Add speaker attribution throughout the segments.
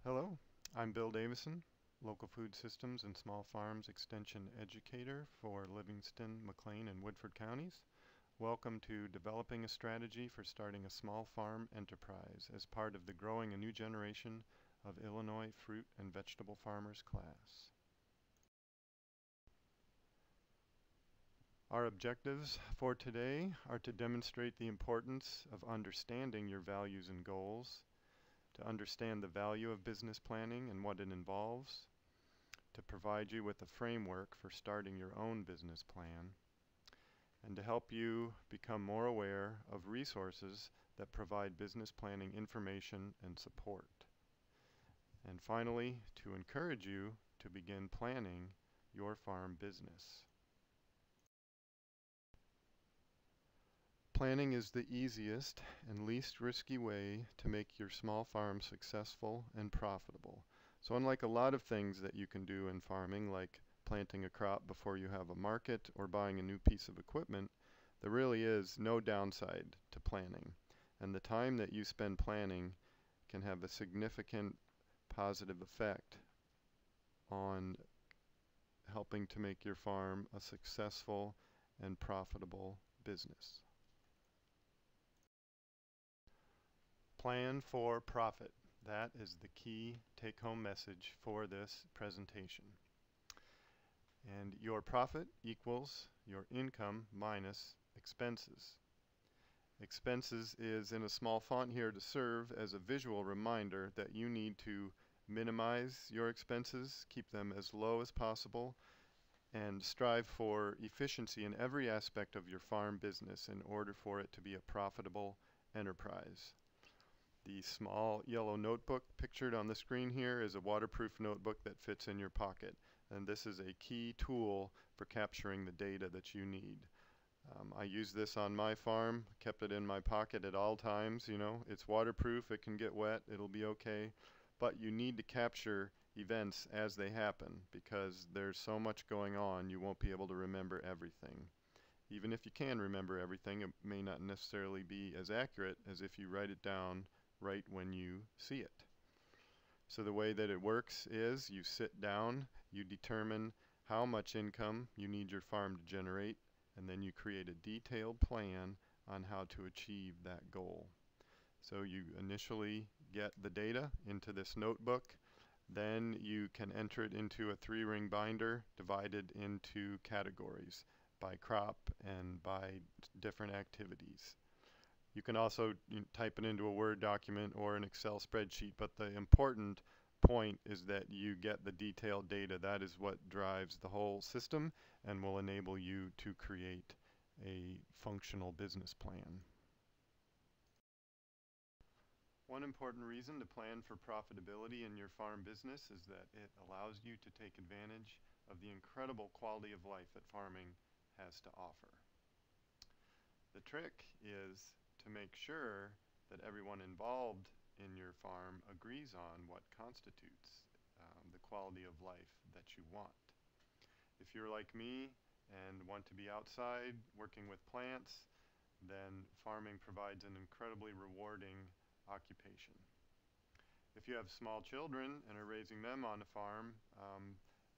Speaker 1: Hello, I'm Bill Davison, Local Food Systems and Small Farms Extension Educator for Livingston, McLean, and Woodford counties. Welcome to Developing a Strategy for Starting a Small Farm Enterprise as part of the Growing a New Generation of Illinois Fruit and Vegetable Farmers class. Our objectives for today are to demonstrate the importance of understanding your values and goals, to understand the value of business planning and what it involves, to provide you with a framework for starting your own business plan, and to help you become more aware of resources that provide business planning information and support. And finally, to encourage you to begin planning your farm business. Planning is the easiest and least risky way to make your small farm successful and profitable. So unlike a lot of things that you can do in farming, like planting a crop before you have a market or buying a new piece of equipment, there really is no downside to planning. And the time that you spend planning can have a significant positive effect on helping to make your farm a successful and profitable business. Plan for profit. That is the key take-home message for this presentation. And your profit equals your income minus expenses. Expenses is in a small font here to serve as a visual reminder that you need to minimize your expenses, keep them as low as possible, and strive for efficiency in every aspect of your farm business in order for it to be a profitable enterprise. The small yellow notebook pictured on the screen here is a waterproof notebook that fits in your pocket, and this is a key tool for capturing the data that you need. I use this on my farm, kept it in my pocket at all times. You know, it's waterproof, it can get wet, it'll be okay, but you need to capture events as they happen because there's so much going on you won't be able to remember everything. Even if you can remember everything, it may not necessarily be as accurate as if you write it down right when you see it. So the way that it works is you sit down, you determine how much income you need your farm to generate, and then you create a detailed plan on how to achieve that goal. So you initially get the data into this notebook, then you can enter it into a 3-ring binder divided into categories by crop and by different activities. You can also type it into a Word document or an Excel spreadsheet, but the important point is that you get the detailed data. That is what drives the whole system and will enable you to create a functional business plan. One important reason to plan for profitability in your farm business is that it allows you to take advantage of the incredible quality of life that farming has to offer. The trick is to make sure that everyone involved in your farm agrees on what constitutes the quality of life that you want. If you're like me and want to be outside working with plants, then farming provides an incredibly rewarding occupation. If you have small children and are raising them on a farm,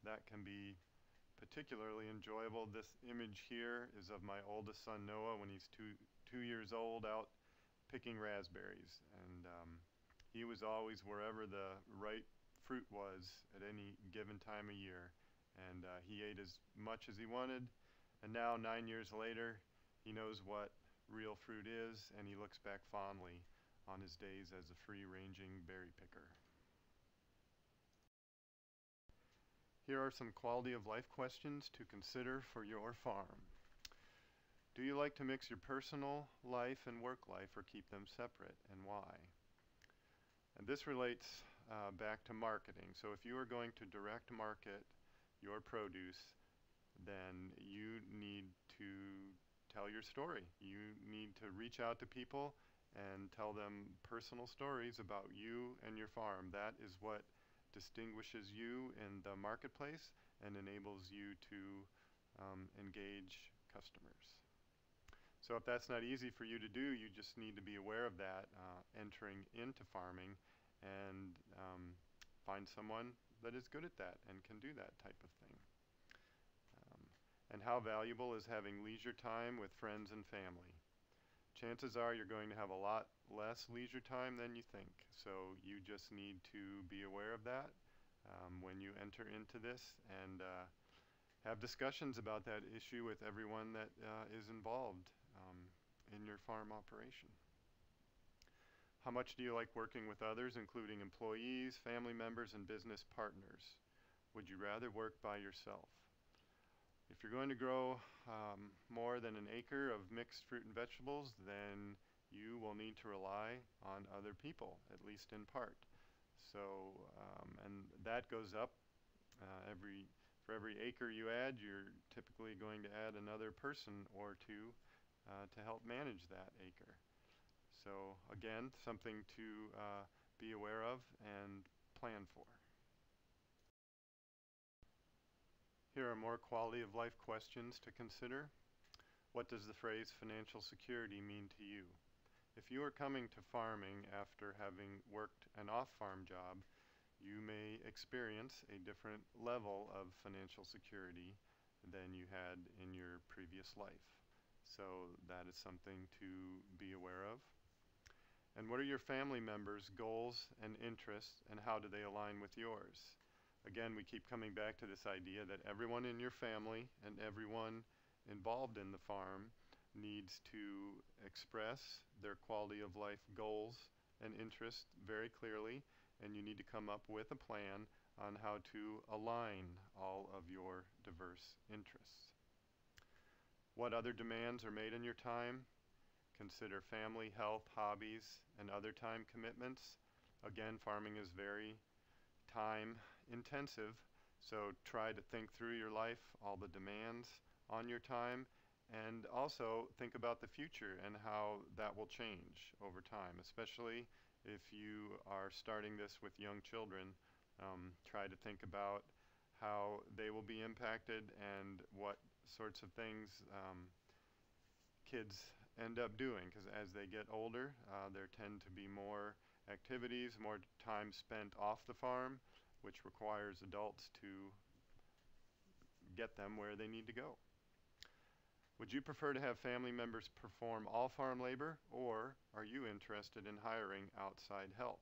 Speaker 1: that can be particularly enjoyable. This image here is of my oldest son Noah when he's two years old out picking raspberries, and he was always wherever the right fruit was at any given time of year, and he ate as much as he wanted, and now 9 years later he knows what real fruit is, and he looks back fondly on his days as a free-ranging berry picker. Here are some quality of life questions to consider for your farm. Do you like to mix your personal life and work life or keep them separate, and why? And this relates back to marketing. So if you are going to direct market your produce, then you need to tell your story. You need to reach out to people and tell them personal stories about you and your farm. That is what distinguishes you in the marketplace and enables you to engage customers. So if that's not easy for you to do, you just need to be aware of that entering into farming and find someone that is good at that and can do that type of thing. And how valuable is having leisure time with friends and family? Chances are you're going to have a lot less leisure time than you think. So you just need to be aware of that when you enter into this, and have discussions about that issue with everyone that is involved in your farm operation. How much do you like working with others, including employees, family members, and business partners? Would you rather work by yourself? If you're going to grow more than an acre of mixed fruit and vegetables, then you will need to rely on other people, at least in part. So, and that goes up for every acre you add, you're typically going to add another person or two to help manage that acre. So again, something to be aware of and plan for. Here are more quality of life questions to consider. What does the phrase financial security mean to you? If you are coming to farming after having worked an off-farm job, you may experience a different level of financial security than you had in your previous life. So that is something to be aware of. And what are your family members' goals and interests, and how do they align with yours? Again, we keep coming back to this idea that everyone in your family and everyone involved in the farm needs to express their quality of life goals and interests very clearly, and you need to come up with a plan on how to align all of your diverse interests. What other demands are made on your time? Consider family, health, hobbies, and other time commitments. Again, farming is very time intensive, so try to think through your life, all the demands on your time, and also think about the future and how that will change over time, especially if you are starting this with young children. Try to think about how they will be impacted and what sorts of things kids end up doing, because as they get older, there tend to be more activities, more time spent off the farm, which requires adults to get them where they need to go. Would you prefer to have family members perform all farm labor, or are you interested in hiring outside help?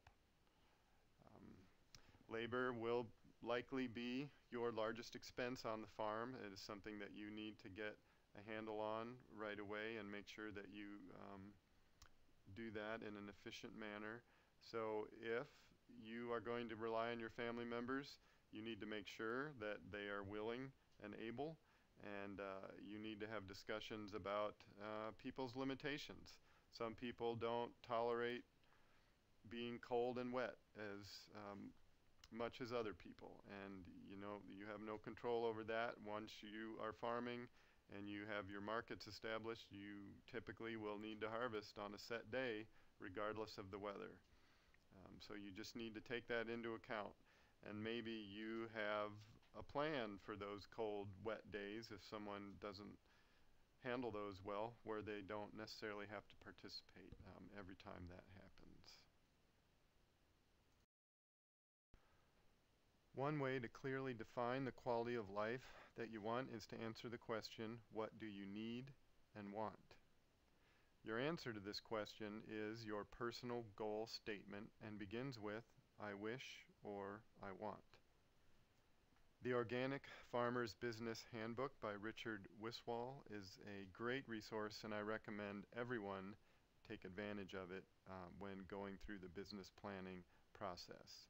Speaker 1: Labor will likely be your largest expense on the farm. It is something that you need to get a handle on right away and make sure that you do that in an efficient manner. So if you are going to rely on your family members, you need to make sure that they are willing and able, and you need to have discussions about people's limitations. Some people don't tolerate being cold and wet as much as other people, and you have no control over that. Once you are farming and you have your markets established, you typically will need to harvest on a set day regardless of the weather. So you just need to take that into account, and maybe you have a plan for those cold, wet days if someone doesn't handle those well, where they don't necessarily have to participate every time that happens. One way to clearly define the quality of life that you want is to answer the question, what do you need and want? Your answer to this question is your personal goal statement and begins with, I wish or I want. The Organic Farmer's Business Handbook by Richard Wiswall is a great resource, and I recommend everyone take advantage of it when going through the business planning process.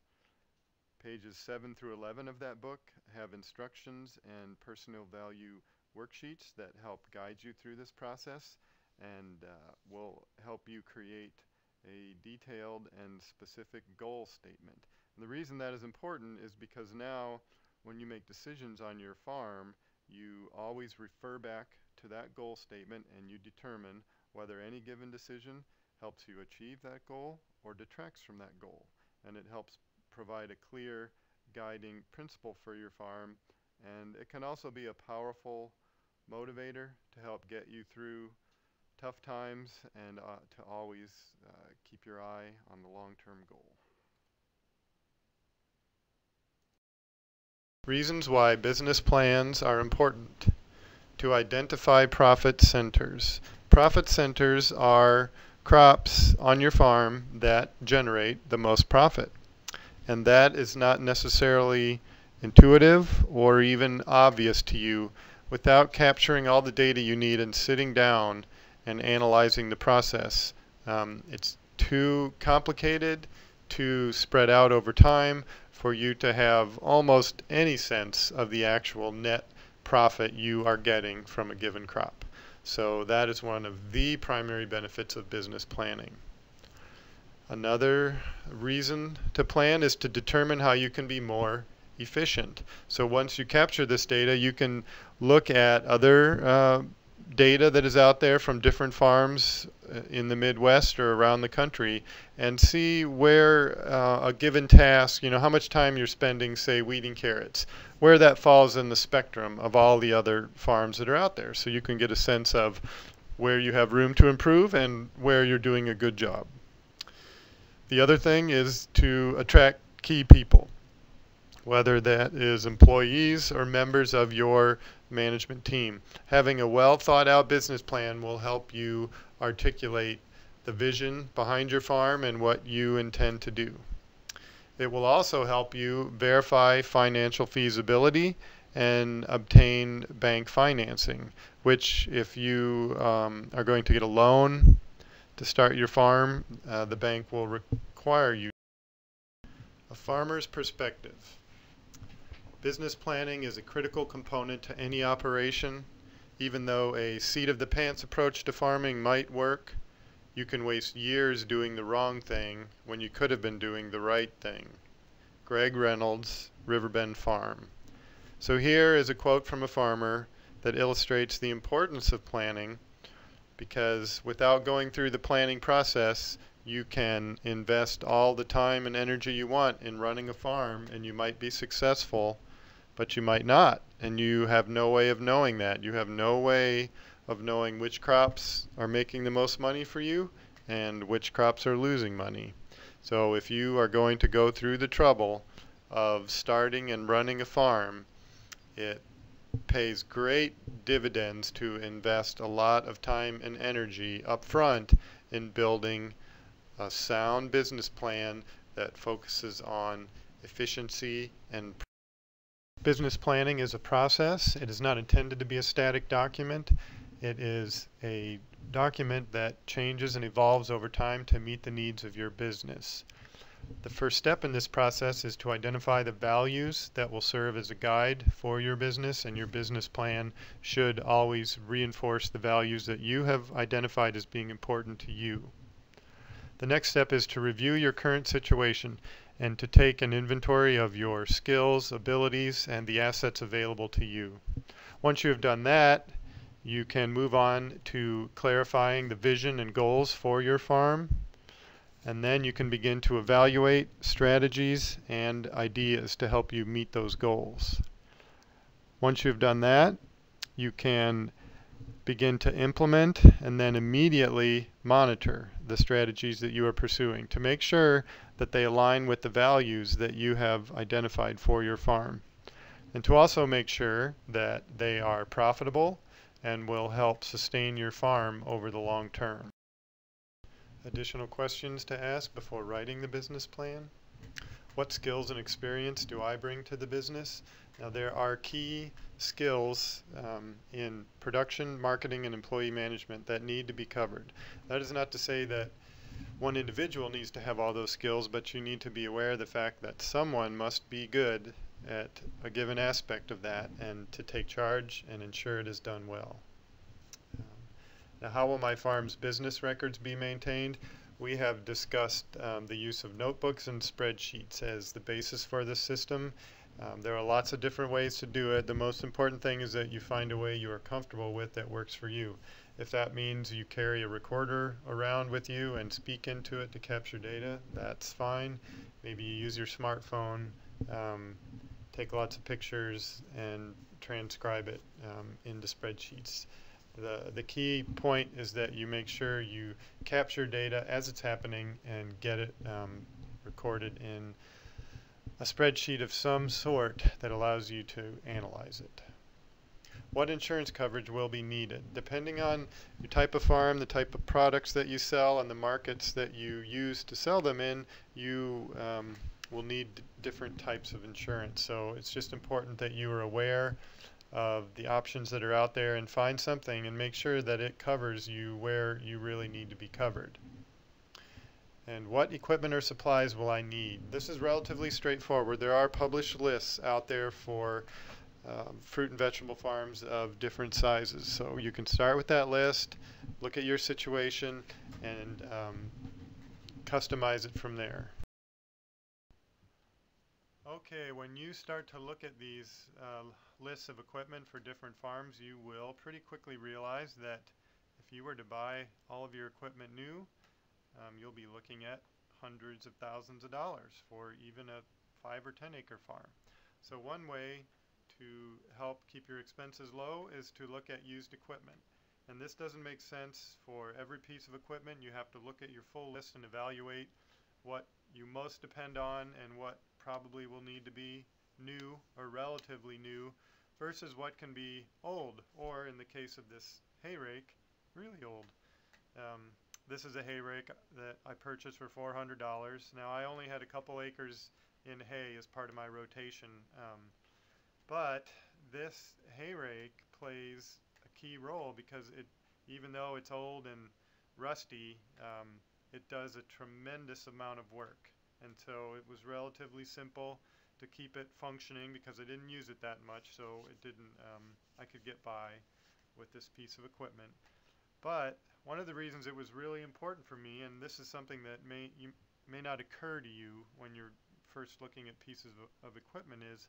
Speaker 1: Pages 7 through 11 of that book have instructions and personal value worksheets that help guide you through this process and will help you create a detailed and specific goal statement. And the reason that is important is because now when you make decisions on your farm, you always refer back to that goal statement and you determine whether any given decision helps you achieve that goal or detracts from that goal. And it helps provide a clear guiding principle for your farm, and it can also be a powerful motivator to help get you through tough times and to always keep your eye on the long-term goal. Reasons why business plans are important. To identify profit centers. Profit centers are crops on your farm that generate the most profit. And that is not necessarily intuitive or even obvious to you without capturing all the data you need and sitting down and analyzing the process. It's too complicated, too spread out over time for you to have almost any sense of the actual net profit you are getting from a given crop. So that is one of the primary benefits of business planning. Another reason to plan is to determine how you can be more efficient. So once you capture this data, you can look at other data that is out there from different farms in the Midwest or around the country and see where a given task, how much time you're spending, say, weeding carrots, where that falls in the spectrum of all the other farms that are out there. So you can get a sense of where you have room to improve and where you're doing a good job. The other thing is to attract key people, whether that is employees or members of your management team. Having a well thought out business plan will help you articulate the vision behind your farm and what you intend to do. It will also help you verify financial feasibility and obtain bank financing, which if you are going to get a loan to start your farm, the bank will require you. A farmer's perspective. Business planning is a critical component to any operation. Even though a seat-of-the-pants approach to farming might work, you can waste years doing the wrong thing when you could have been doing the right thing. Greg Reynolds, Riverbend Farm. So here is a quote from a farmer that illustrates the importance of planning, because without going through the planning process, you can invest all the time and energy you want in running a farm, and you might be successful, but you might not, and you have no way of knowing that. You have no way of knowing which crops are making the most money for you and which crops are losing money. So if you are going to go through the trouble of starting and running a farm, it pays great dividends to invest a lot of time and energy up front in building a sound business plan that focuses on efficiency and business planning is a process. It is not intended to be a static document. It is a document that changes and evolves over time to meet the needs of your business. The first step in this process is to identify the values that will serve as a guide for your business, and your business plan should always reinforce the values that you have identified as being important to you. The next step is to review your current situation and to take an inventory of your skills, abilities, and the assets available to you. Once you have done that, you can move on to clarifying the vision and goals for your farm. And then you can begin to evaluate strategies and ideas to help you meet those goals. Once you've done that, you can begin to implement and then immediately monitor the strategies that you are pursuing to make sure that they align with the values that you have identified for your farm. And to also make sure that they are profitable and will help sustain your farm over the long term. Additional questions to ask before writing the business plan? What skills and experience do I bring to the business? Now there are key skills in production, marketing, and employee management that need to be covered. That is not to say that one individual needs to have all those skills, but you need to be aware of the fact that someone must be good at a given aspect of that and to take charge and ensure it is done well. Now, how will my farm's business records be maintained? We have discussed the use of notebooks and spreadsheets as the basis for this system. There are lots of different ways to do it. The most important thing is that you find a way you are comfortable with that works for you. If that means you carry a recorder around with you and speak into it to capture data, that's fine. Maybe you use your smartphone, take lots of pictures, and transcribe it into spreadsheets. The key point is that you make sure you capture data as it's happening and get it recorded in a spreadsheet of some sort that allows you to analyze it. What insurance coverage will be needed? Depending on your type of farm, the type of products that you sell, and the markets that you use to sell them in, you will need different types of insurance. So it's just important that you are aware of the options that are out there and find something and make sure that it covers you where you really need to be covered. And what equipment or supplies will I need? This is relatively straightforward. There are published lists out there for fruit and vegetable farms of different sizes. So you can start with that list, look at your situation, and customize it from there. Okay, when you start to look at these lists of equipment for different farms, you will pretty quickly realize that if you were to buy all of your equipment new, you'll be looking at hundreds of thousands of dollars for even a 5 or 10 acre farm. So one way to help keep your expenses low is to look at used equipment. And this doesn't make sense for every piece of equipment. You have to look at your full list and evaluate what you most depend on and what probably will need to be new or relatively new versus what can be old, or in the case of this hay rake, really old. This is a hay rake that I purchased for $400. Now I only had a couple acres in hay as part of my rotation, but this hay rake plays a key role because even though it's old and rusty, it does a tremendous amount of work. And so it was relatively simple to keep it functioning because I didn't use it that much, so it didn't. I could get by with this piece of equipment. But one of the reasons it was really important for me, and this is something that may not occur to you when you're first looking at pieces of equipment, is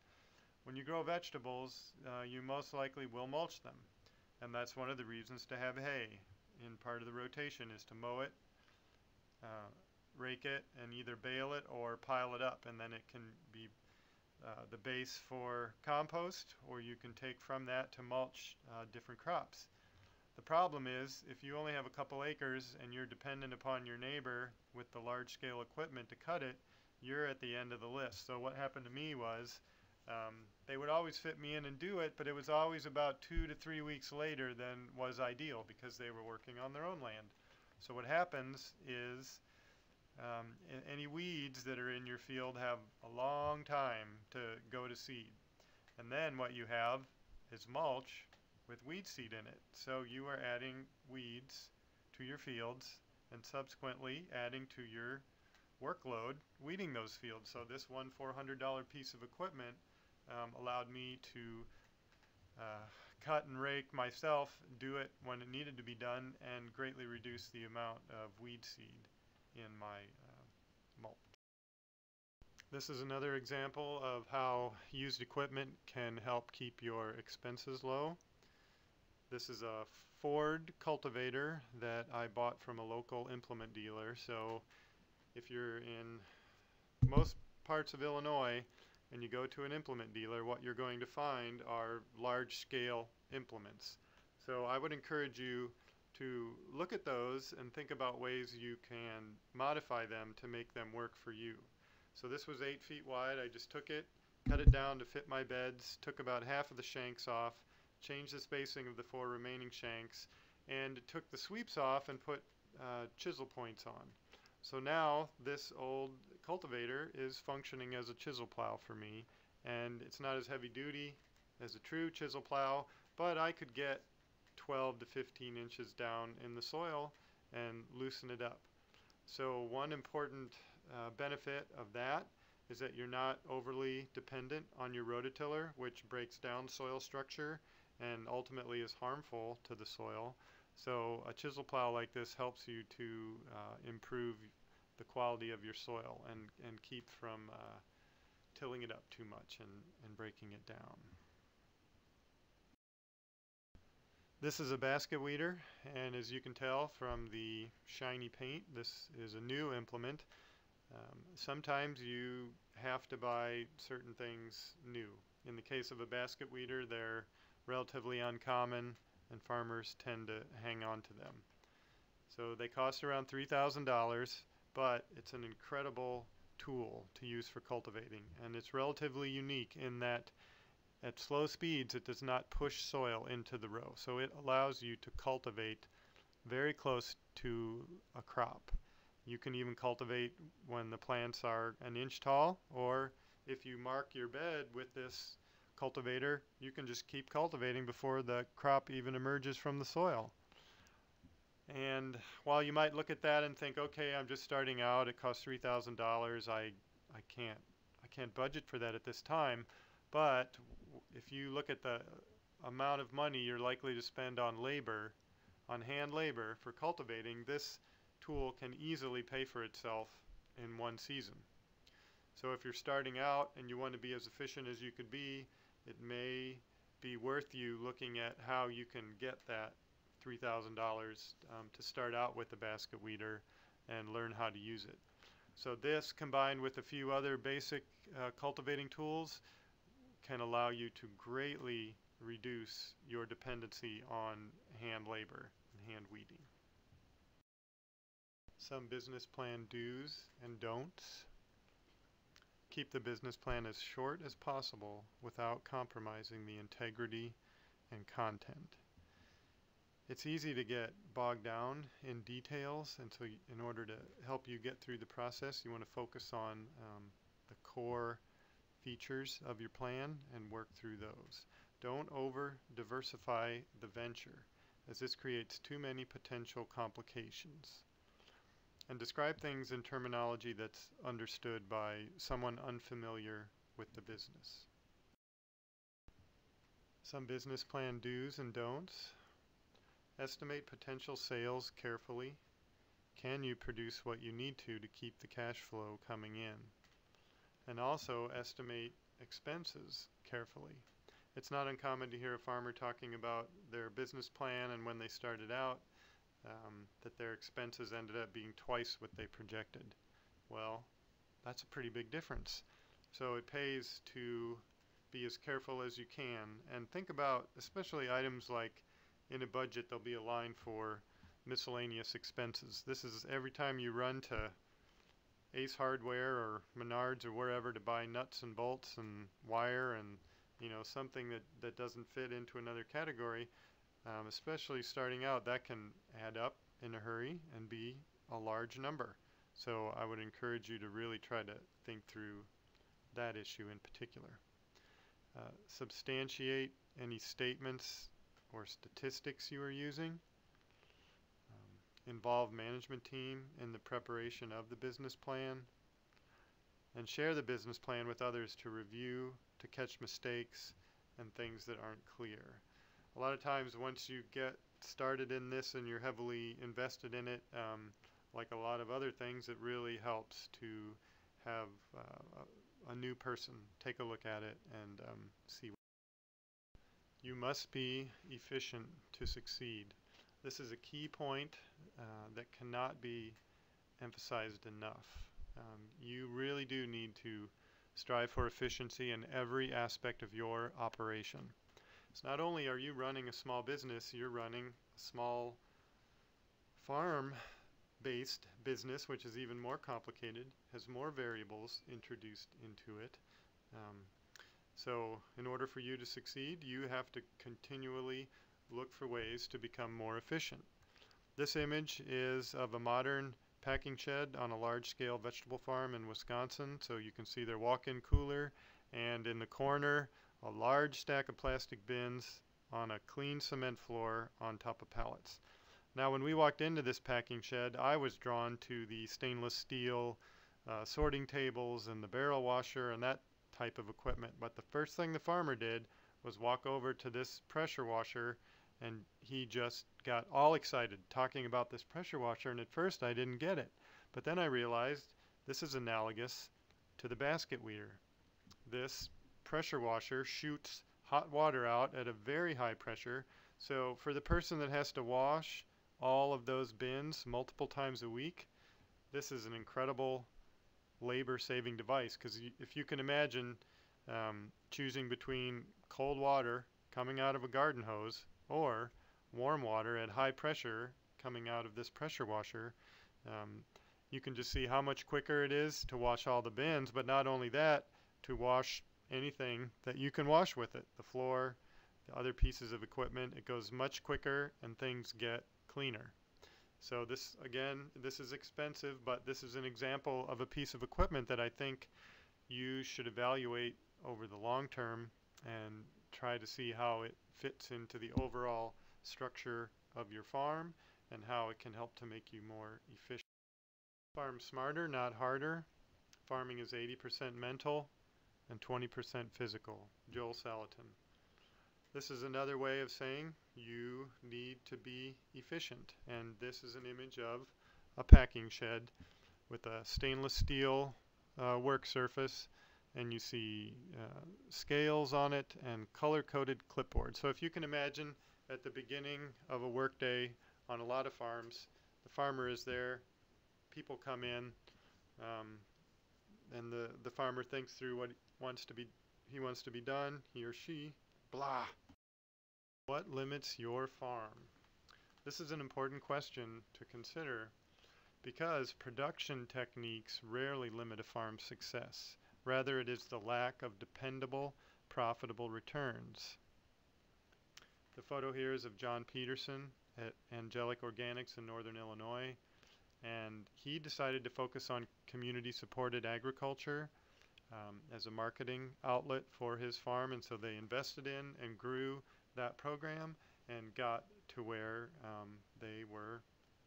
Speaker 1: when you grow vegetables, you most likely will mulch them. And that's one of the reasons to have hay in part of the rotation, is to mow it, rake it, and either bale it or pile it up. And then it can be the base for compost, or you can take from that to mulch different crops. The problem is, if you only have a couple acres and you're dependent upon your neighbor with the large-scale equipment to cut it, you're at the end of the list. So what happened to me was, they would always fit me in and do it, but it was always about 2 to 3 weeks later than was ideal because they were working on their own land. So what happens is any weeds that are in your field have a long time to go to seed. And then what you have is mulch with weed seed in it. So you are adding weeds to your fields and subsequently adding to your workload weeding those fields. So this one $400 piece of equipment allowed me to cut and rake myself, do it when it needed to be done, and greatly reduce the amount of weed seed in my mulch. This is another example of how used equipment can help keep your expenses low. This is a Ford cultivator that I bought from a local implement dealer. So if you're in most parts of Illinois and you go to an implement dealer, what you're going to find are large-scale implements. So I would encourage you to look at those and think about ways you can modify them to make them work for you. So this was 8 feet wide. I just took it, cut it down to fit my beds, took about half of the shanks off, changed the spacing of the 4 remaining shanks, and took the sweeps off and put chisel points on. So now this old cultivator is functioning as a chisel plow for me, and it's not as heavy duty as a true chisel plow, but I could get 12 to 15 inches down in the soil and loosen it up. So one important benefit of that is that you're not overly dependent on your rototiller, which breaks down soil structure and ultimately is harmful to the soil. So a chisel plow like this helps you to improve the quality of your soil and keep from tilling it up too much and breaking it down. This is a basket weeder, and as you can tell from the shiny paint, this is a new implement. Sometimes you have to buy certain things new. In the case of a basket weeder, they're relatively uncommon and farmers tend to hang on to them. So they cost around $3,000, but it's an incredible tool to use for cultivating, and it's relatively unique in that at slow speeds it does not push soil into the row, so it allows you to cultivate very close to a crop. You can even cultivate when the plants are an inch tall, or if you mark your bed with this cultivator, you can just keep cultivating before the crop even emerges from the soil. And while you might look at that and think, okay, I'm just starting out, it costs $3,000, I can't budget for that at this time. But if you look at the amount of money you're likely to spend on labor, on hand labor for cultivating, this tool can easily pay for itself in one season. So if you're starting out and you want to be as efficient as you could be, it may be worth you looking at how you can get that $3,000 to start out with the basket weeder and learn how to use it. So this, combined with a few other basic cultivating tools, can allow you to greatly reduce your dependency on hand labor and hand weeding. Some business plan do's and don'ts. Keep the business plan as short as possible without compromising the integrity and content. It's easy to get bogged down in details, and so in order to help you get through the process, you want to focus on the core features of your plan and work through those. Don't over diversify the venture, as this creates too many potential complications. And describe things in terminology that's understood by someone unfamiliar with the business. Some business plan do's and don'ts. Estimate potential sales carefully. Can you produce what you need to keep the cash flow coming in? And also estimate expenses carefully. It's not uncommon to hear a farmer talking about their business plan and when they started out that their expenses ended up being twice what they projected. Well, that's a pretty big difference. So it pays to be as careful as you can and think about, especially items like in a budget there'll be a line for miscellaneous expenses. This is every time you run to Ace Hardware or Menards or wherever to buy nuts and bolts and wire and something that doesn't fit into another category, especially starting out, that can add up in a hurry and be a large number. So I would encourage you to really try to think through that issue in particular. Substantiate any statements or statistics you are using. Involve management team in the preparation of the business plan. And share the business plan with others to review, to catch mistakes and things that aren't clear. A lot of times once you get started in this and you're heavily invested in it, like a lot of other things, it really helps to have a new person take a look at it and see. You must be efficient to succeed. This is a key point that cannot be emphasized enough. You really do need to strive for efficiency in every aspect of your operation. So not only are you running a small business, you're running a small farm-based business, which is even more complicated, has more variables introduced into it. So in order for you to succeed, you have to continually look for ways to become more efficient. This image is of a modern packing shed on a large-scale vegetable farm in Wisconsin. So you can see their walk-in cooler, and in the corner a large stack of plastic bins on a clean cement floor on top of pallets. Now when we walked into this packing shed, I was drawn to the stainless steel sorting tables and the barrel washer and that type of equipment. But the first thing the farmer did was walk over to this pressure washer, and he just got all excited talking about this pressure washer, and at first I didn't get it. But then I realized this is analogous to the basket weeder. This pressure washer shoots hot water out at a very high pressure, so for the person that has to wash all of those bins multiple times a week, this is an incredible labor-saving device, because if you can imagine choosing between cold water coming out of a garden hose or warm water at high pressure coming out of this pressure washer, you can just see how much quicker it is to wash all the bins, but not only that, to wash anything that you can wash with it, the floor, the other pieces of equipment. It goes much quicker and things get cleaner. So this, again, this is expensive, but this is an example of a piece of equipment that I think you should evaluate over the long term and try to see how it fits into the overall structure of your farm and how it can help to make you more efficient. Farm smarter, not harder. Farming is 80% mental and 20% physical. Joel Salatin. This is another way of saying you need to be efficient, and this is an image of a packing shed with a stainless steel work surface, and you see scales on it and color-coded clipboard. So if you can imagine at the beginning of a workday on a lot of farms, the farmer is there, people come in, and the farmer thinks through what he wants to be done, he or she, blah. What limits your farm? This is an important question to consider because production techniques rarely limit a farm's success. Rather, it is the lack of dependable, profitable returns. The photo here is of John Peterson at Angelic Organics in Northern Illinois, and he decided to focus on community-supported agriculture as a marketing outlet for his farm, and so they invested in and grew that program and got to where they were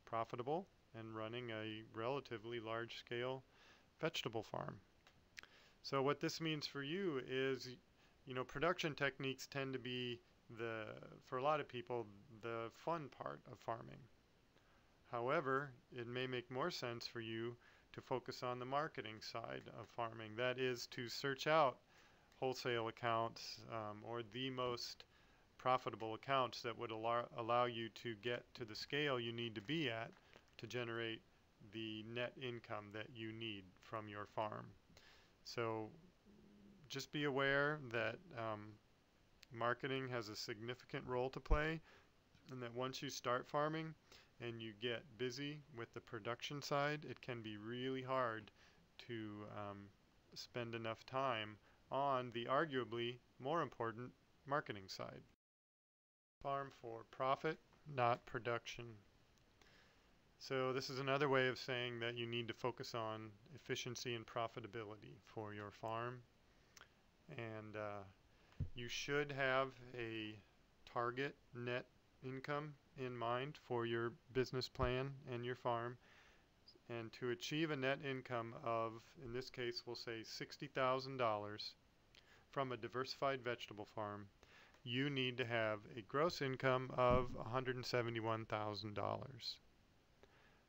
Speaker 1: profitable and running a relatively large-scale vegetable farm. So what this means for you is, production techniques tend to be for a lot of people, the fun part of farming. However, it may make more sense for you to focus on the marketing side of farming. That is to search out wholesale accounts or the most profitable accounts that would allow you to get to the scale you need to be at to generate the net income that you need from your farm. So just be aware that marketing has a significant role to play, and that once you start farming and you get busy with the production side, it can be really hard to spend enough time on the arguably more important marketing side. Farm for profit, not production. So this is another way of saying that you need to focus on efficiency and profitability for your farm. And you should have a target net income in mind for your business plan and your farm. And to achieve a net income of, in this case, we'll say $60,000 from a diversified vegetable farm, you need to have a gross income of $171,000.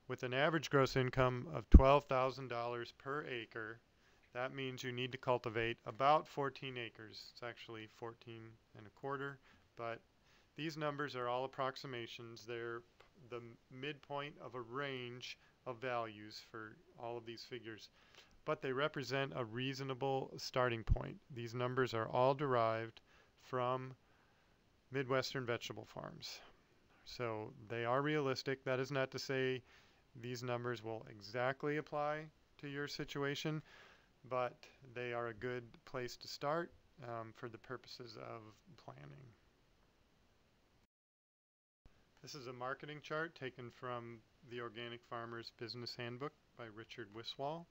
Speaker 1: With an average gross income of $12,000 per acre, that means you need to cultivate about 14 acres. It's actually 14 and a quarter, but these numbers are all approximations. They're the midpoint of a range of values for all of these figures, but they represent a reasonable starting point. These numbers are all derived from Midwestern vegetable farms. So they are realistic. That is not to say these numbers will exactly apply to your situation, but they are a good place to start for the purposes of planning. This is a marketing chart taken from the Organic Farmer's Business Handbook by Richard Wiswall.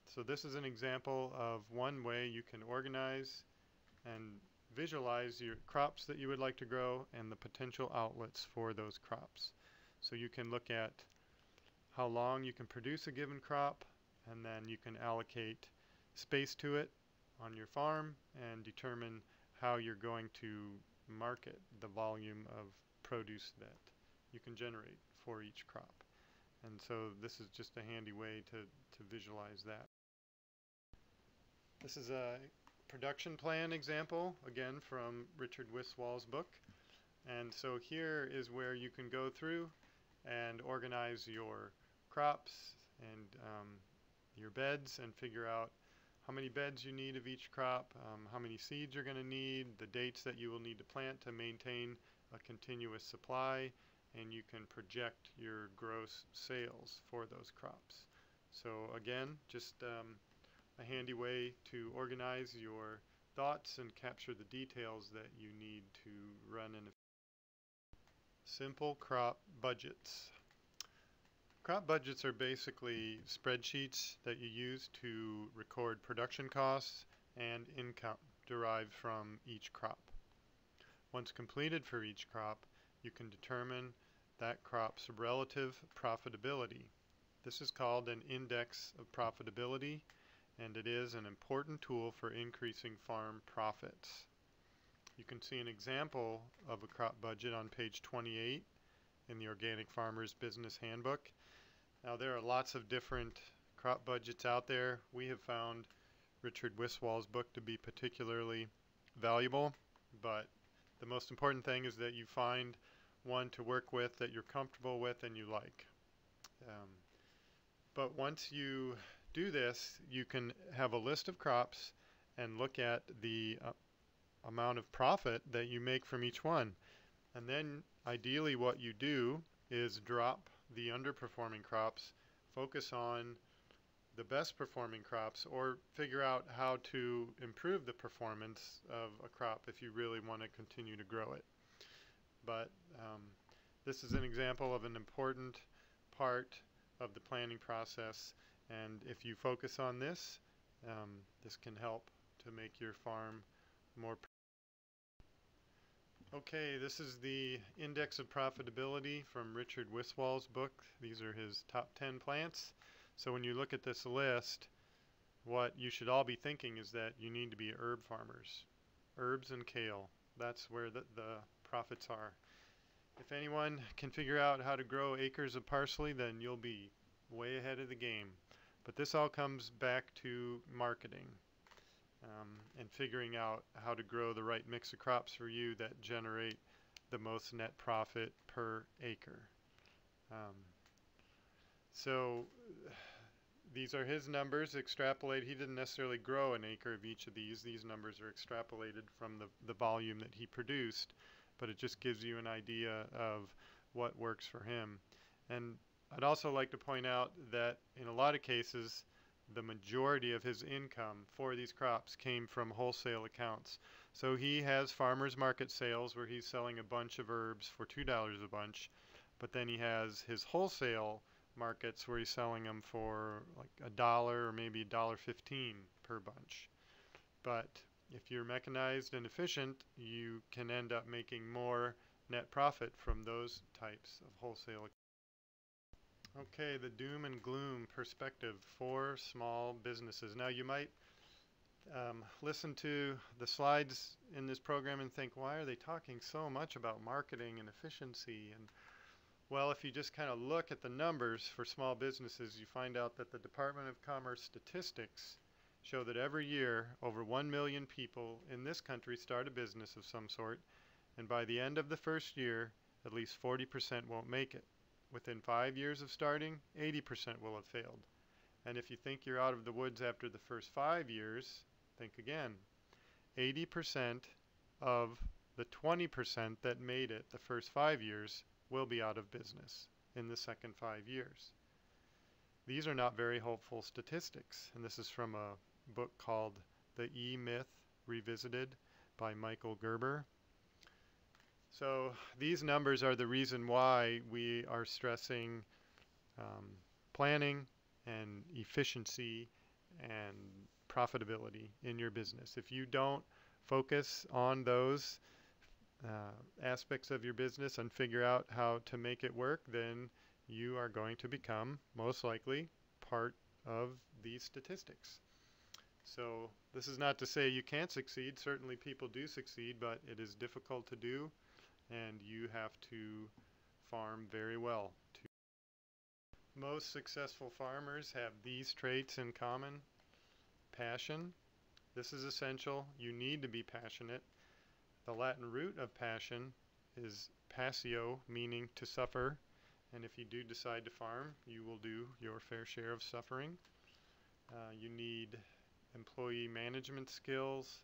Speaker 1: So this is an example of one way you can organize and visualize your crops that you would like to grow and the potential outlets for those crops. So you can look at how long you can produce a given crop, and then you can allocate space to it on your farm and determine how you're going to market the volume of produce that you can generate for each crop. And so this is just a handy way to visualize that. This is a production plan example, again from Richard Wiswall's book. And so here is where you can go through and organize your crops and your beds and figure out how many beds you need of each crop, how many seeds you're going to need, the dates that you will need to plant to maintain a continuous supply, and you can project your gross sales for those crops. So again, just a handy way to organize your thoughts and capture the details that you need to run an simple crop budgets. Crop budgets are basically spreadsheets that you use to record production costs and income derived from each crop. Once completed for each crop, you can determine that crop's relative profitability. This is called an index of profitability, and it is an important tool for increasing farm profits. You can see an example of a crop budget on page 28 in the Organic Farmer's Business Handbook. Now there are lots of different crop budgets out there. We have found Richard Wiswall's book to be particularly valuable, but the most important thing is that you find one to work with that you're comfortable with and you like. But once you do this, you can have a list of crops and look at the amount of profit that you make from each one. And then ideally what you do is drop the underperforming crops, focus on the best performing crops, or figure out how to improve the performance of a crop if you really want to continue to grow it. But this is an example of an important part of the planning process, and if you focus on this, this can help to make your farm more. Okay, this is the index of profitability from Richard Wiswall's book. These are his top 10 plants. So when you look at this list, what you should all be thinking is that you need to be herb farmers. Herbs and kale, that's where the profits are. If anyone can figure out how to grow acres of parsley, then you'll be way ahead of the game. But this all comes back to marketing and figuring out how to grow the right mix of crops for you that generate the most net profit per acre. So these are his numbers extrapolated. He didn't necessarily grow an acre of each of these. These numbers are extrapolated from the volume that he produced, but it just gives you an idea of what works for him. And I'd also like to point out that in a lot of cases, the majority of his income for these crops came from wholesale accounts. So he has farmers market sales where he's selling a bunch of herbs for $2 a bunch, but then he has his wholesale markets where he's selling them for like $1 or maybe $1.15 per bunch. But if you're mechanized and efficient, you can end up making more net profit from those types of wholesale. Okay, the doom and gloom perspective for small businesses. Now you might listen to the slides in this program and think, why are they talking so much about marketing and efficiency? And well, if you just kind of look at the numbers for small businesses, you find out that the Department of Commerce statistics show that every year over 1 million people in this country start a business of some sort, and by the end of the first year, at least 40% won't make it. Within 5 years of starting, 80% will have failed. And if you think you're out of the woods after the first 5 years, think again. 80% of the 20% that made it the first 5 years will be out of business in the second 5 years. These are not very hopeful statistics, and this is from a book called The E-Myth Revisited by Michael Gerber. So these numbers are the reason why we are stressing planning and efficiency and profitability in your business. If you don't focus on those aspects of your business and figure out how to make it work, then you are going to become, most likely, part of these statistics. So this is not to say you can't succeed. Certainly people do succeed, but it is difficult to do, and you have to farm very well. Most successful farmers have these traits in common. Passion. This is essential. You need to be passionate. The Latin root of passion is passio, meaning to suffer. And if you do decide to farm, you will do your fair share of suffering. You need employee management skills,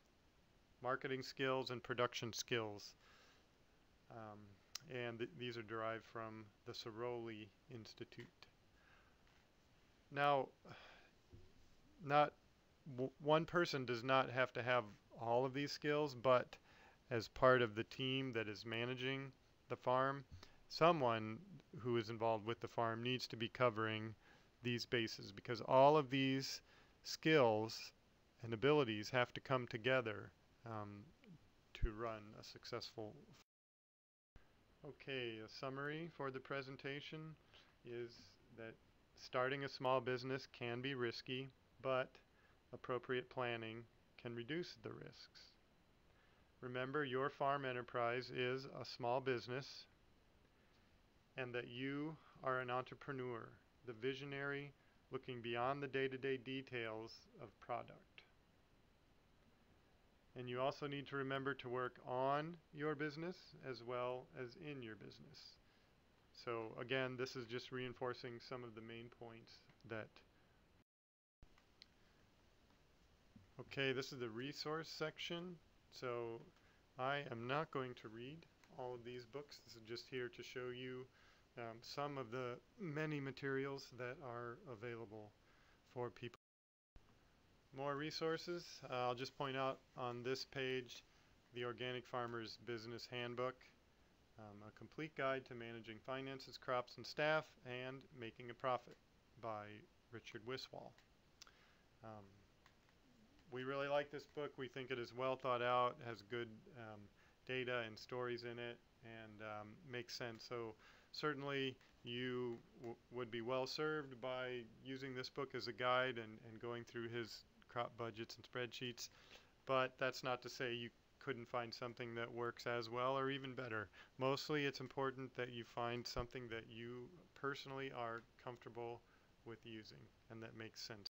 Speaker 1: marketing skills, and production skills. and these are derived from the Soroli Institute. Now, not one person does not have to have all of these skills, but as part of the team that is managing the farm, someone who is involved with the farm needs to be covering these bases, because all of these skills and abilities have to come together to run a successful. Okay, a summary for the presentation is that starting a small business can be risky, but appropriate planning can reduce the risks. Remember, your farm enterprise is a small business, and that you are an entrepreneur, the visionary looking beyond the day-to-day details of product. And you also need to remember to work on your business as well as in your business. So again, this is just reinforcing some of the main points that. Okay, this is the resource section. So I am not going to read all of these books. This is just here to show you some of the many materials that are available for people. More resources. I'll just point out on this page the Organic Farmer's Business Handbook, a complete guide to managing finances, crops, and staff, and making a profit by Richard Wiswall. We really like this book. We think it is well thought out, has good data and stories in it, and makes sense. So certainly you would be well served by using this book as a guide and going through his crop budgets and spreadsheets. But that's not to say you couldn't find something that works as well or even better. Mostly it's important that you find something that you personally are comfortable with using and that makes sense.